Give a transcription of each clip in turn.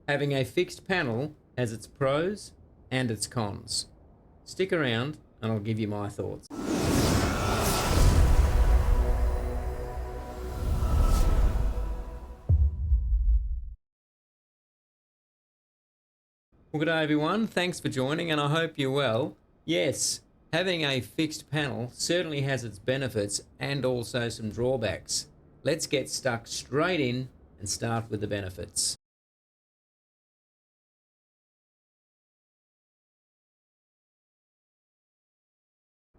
Having a fixed panel has its pros and its cons. Stick around and I'll give you my thoughts. Well, good day everyone. Thanks for joining and I hope you're well. Yes, having a fixed panel certainly has its benefits and also some drawbacks. Let's get stuck straight in and start with the benefits.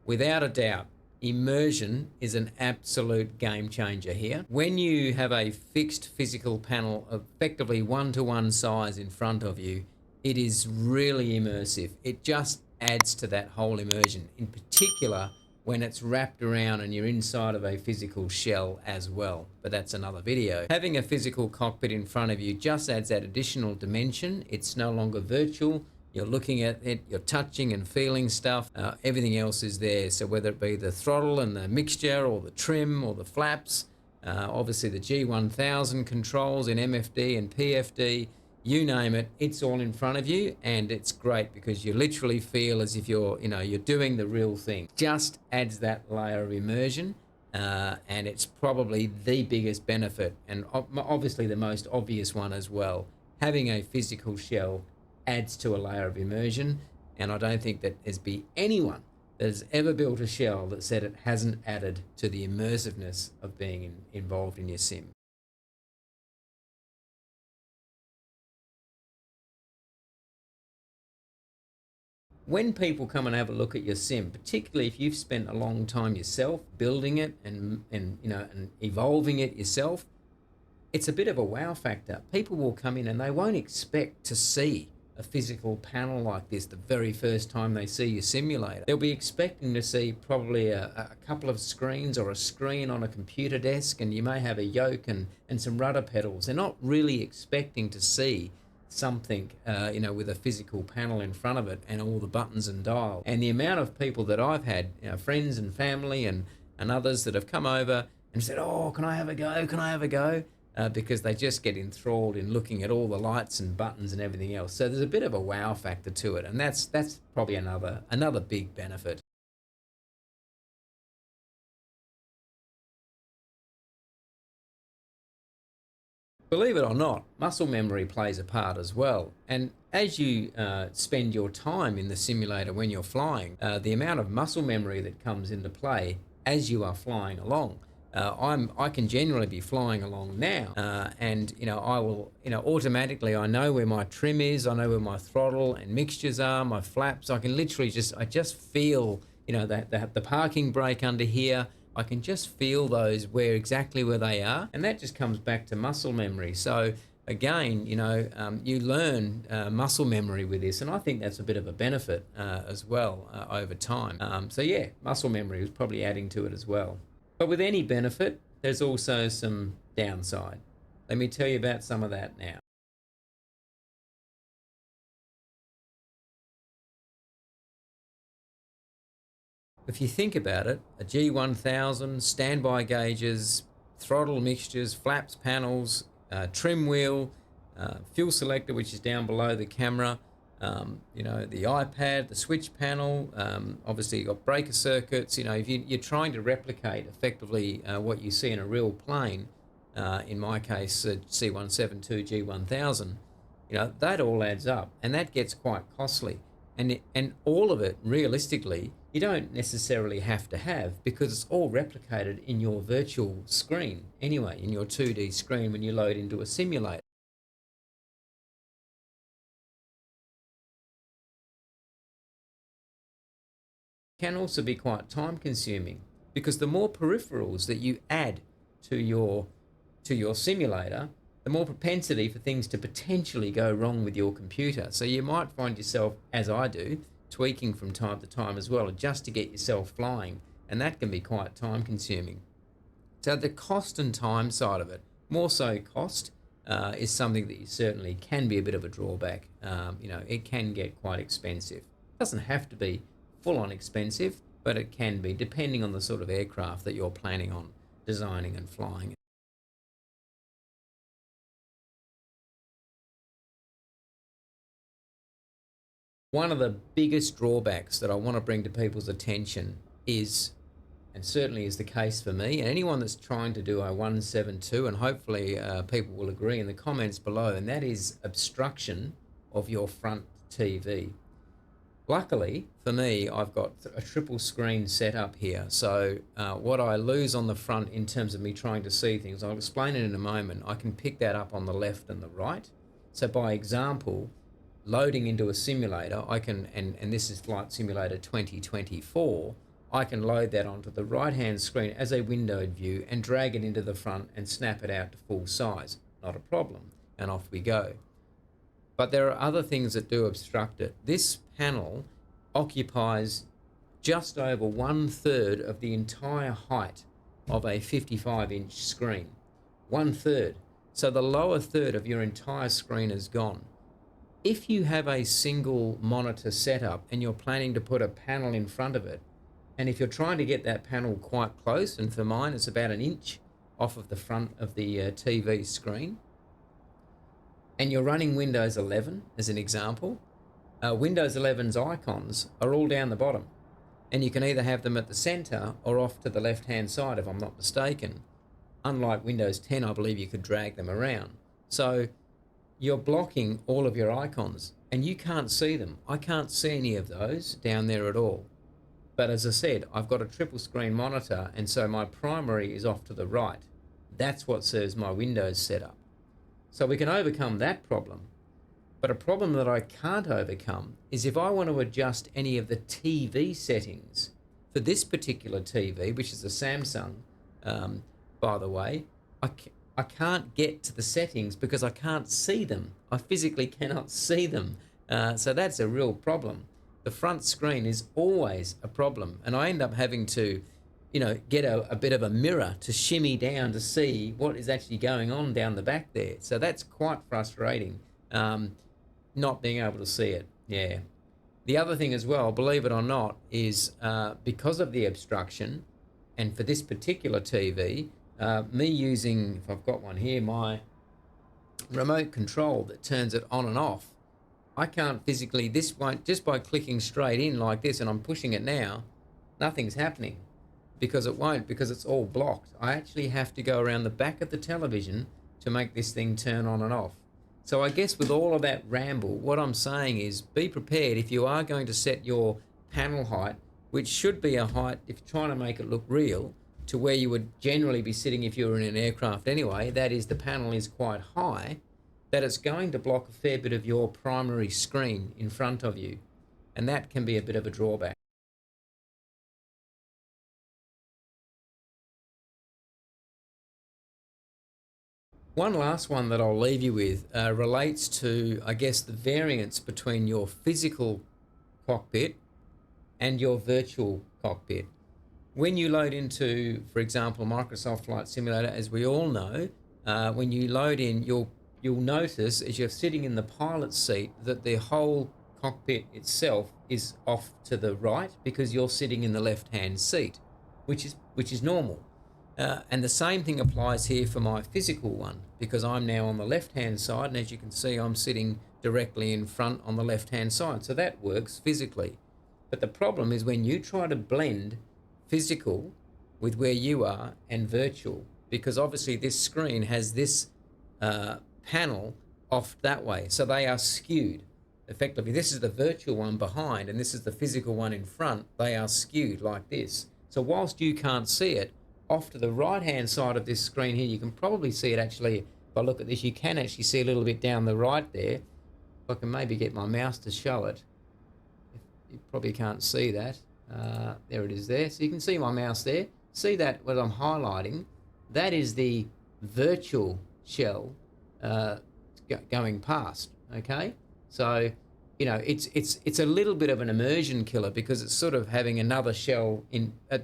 Without a doubt, immersion is an absolute game changer here. When you have a fixed physical panel, effectively one-to-one size in front of you, it is really immersive. It just adds to that whole immersion, in particular when it's wrapped around and you're inside of a physical shell as well. But that's another video. Having a physical cockpit in front of you just adds that additional dimension. It's no longer virtual. You're looking at it, you're touching and feeling stuff. Everything else is there. So whether it be the throttle and the mixture or the trim or the flaps, obviously the G1000 controls in MFD and PFD, you name it, it's all in front of you, and it's great because you literally feel as if you're doing the real thing. Just adds that layer of immersion, and it's probably the biggest benefit, and obviously the most obvious one as well. Having a physical shell adds to a layer of immersion, and I don't think that there's been anyone that has ever built a shell that said it hasn't added to the immersiveness of being involved in your sim. When people come and have a look at your sim, particularly if you've spent a long time yourself building it and evolving it yourself, it's a bit of a wow factor. People will come in and they won't expect to see a physical panel like this the very first time they see your simulator. They'll be expecting to see probably a couple of screens or a screen on a computer desk, and you may have a yoke and some rudder pedals. They're not really expecting to see something with a physical panel in front of it and all the buttons and dials. And the amount of people that I've had, friends and family and others that have come over and said, oh, can I have a go, can I have a go, because they just get enthralled in looking at all the lights and buttons and everything else. So there's a bit of a wow factor to it, and that's probably another big benefit. Believe it or not, muscle memory plays a part as well. And as you spend your time in the simulator when you're flying, the amount of muscle memory that comes into play as you are flying along. I can generally be flying along now, and I will automatically, I know where my trim is, I know where my throttle and mixtures are, my flaps. I can literally just feel the parking brake under here. I can just feel those exactly where they are, and that just comes back to muscle memory. So again, you learn muscle memory with this, and I think that's a bit of a benefit as well over time. So yeah, muscle memory is probably adding to it as well. But with any benefit, there's also some downside. Let me tell you about some of that now. If you think about it, a G1000, standby gauges, throttle mixtures, flaps, panels, trim wheel, fuel selector, which is down below the camera, the iPad, the switch panel, obviously you've got breaker circuits. If you're trying to replicate effectively what you see in a real plane, in my case, C172 G1000, that all adds up, and that gets quite costly. And all of it, realistically, you don't necessarily have to have, because it's all replicated in your virtual screen anyway, in your 2D screen when you load into a simulator. Can also be quite time consuming, because the more peripherals that you add to your simulator, the more propensity for things to potentially go wrong with your computer. So you might find yourself, as I do, tweaking from time to time as well, just to get yourself flying, and that can be quite time consuming. So the cost and time side of it, more so cost, is something that you certainly can be a bit of a drawback. It can get quite expensive. It doesn't have to be full on expensive, but it can be, depending on the sort of aircraft that you're planning on designing and flying. One of the biggest drawbacks that I want to bring to people's attention is, and certainly is the case for me, and anyone that's trying to do a 172, and hopefully people will agree in the comments below, and that is obstruction of your front TV. Luckily for me, I've got a triple screen set up here, so what I lose on the front in terms of me trying to see things, I'll explain it in a moment, I can pick that up on the left and the right. So by example, loading into a simulator, I can, and this is Flight Simulator 2024, I can load that onto the right-hand screen as a windowed view and drag it into the front and snap it out to full size. Not a problem, and off we go. But there are other things that do obstruct it. This panel occupies just over 1/3 of the entire height of a 55-inch screen. 1/3. So the lower third of your entire screen is gone. If you have a single monitor setup and you're planning to put a panel in front of it, and if you're trying to get that panel quite close, and for mine it's about 1 inch off of the front of the TV screen, and you're running Windows 11 as an example, Windows 11's icons are all down the bottom, and you can either have them at the center or off to the left hand side if I'm not mistaken. Unlike Windows 10, I believe you could drag them around. So you're blocking all of your icons and you can't see them. I can't see any of those down there at all. But as I said, I've got a triple screen monitor, and so my primary is off to the right. That's what serves my Windows setup. So we can overcome that problem. But a problem that I can't overcome is if I want to adjust any of the TV settings for this particular TV, which is a Samsung, by the way, I can't get to the settings because I can't see them. I physically cannot see them. So that's a real problem. The front screen is always a problem, and I end up having to, get a bit of a mirror to shimmy down to see what is actually going on down the back there. So that's quite frustrating, not being able to see it. Yeah. The other thing as well, believe it or not, is because of the obstruction, and for this particular TV, me using, if I've got one here, my remote control that turns it on and off, I can't physically, this won't, just by clicking straight in like this, and I'm pushing it now, nothing's happening because it won't, because it's all blocked. I actually have to go around the back of the television to make this thing turn on and off. So I guess with all of that ramble, what I'm saying is be prepared if you are going to set your panel height, which should be a height, if you're trying to make it look real, to where you would generally be sitting if you were in an aircraft anyway, that is the panel is quite high, that it's going to block a fair bit of your primary screen in front of you. And that can be a bit of a drawback. One last one that I'll leave you with relates to, I guess, the variance between your physical cockpit and your virtual cockpit. When you load into, for example, Microsoft Flight Simulator, as we all know, when you load in, you'll notice as you're sitting in the pilot's seat that the whole cockpit itself is off to the right because you're sitting in the left-hand seat, which is normal. And the same thing applies here for my physical one, because I'm now on the left-hand side, and as you can see, I'm sitting directly in front on the left-hand side. So that works physically. But the problem is when you try to blend physical with where you are and virtual, because obviously this screen has this panel off that way, so they are skewed. Effectively, this is the virtual one behind and this is the physical one in front. They are skewed like this. So whilst you can't see it, off to the right hand side of this screen here, you can probably see it actually. If I look at this, you can actually see a little bit down the right there. If I can maybe get my mouse to show it. You probably can't see that. There it is there. So you can see my mouse there. See that what I'm highlighting? That is the virtual shell going past. Okay, so it's a little bit of an immersion killer because it's sort of having another shell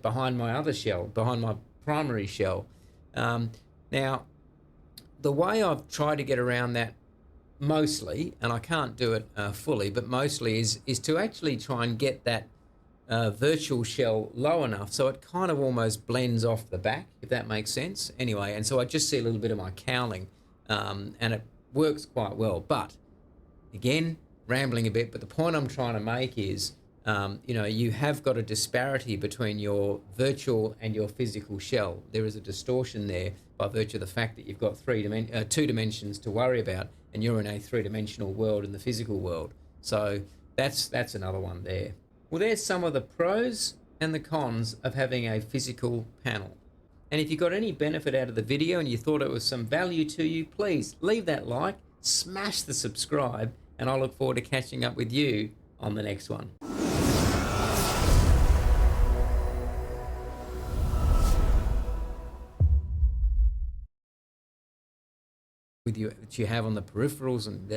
behind my other shell, behind my primary shell. Now, the way I've tried to get around that mostly, and I can't do it fully, but mostly is to actually try and get that virtual shell low enough so it kind of almost blends off the back, if that makes sense. Anyway, and so I just see a little bit of my cowling, and it works quite well. But again, rambling a bit, but the point I'm trying to make is, you have got a disparity between your virtual and your physical shell. There is a distortion there by virtue of the fact that you've got two dimensions to worry about, and you're in a three-dimensional world in the physical world. So that's another one there. Well, there's some of the pros and the cons of having a physical panel. And if you got any benefit out of the video and you thought it was some value to you, please leave that like, smash the subscribe, and I look forward to catching up with you on the next one. With you that you have on the peripherals and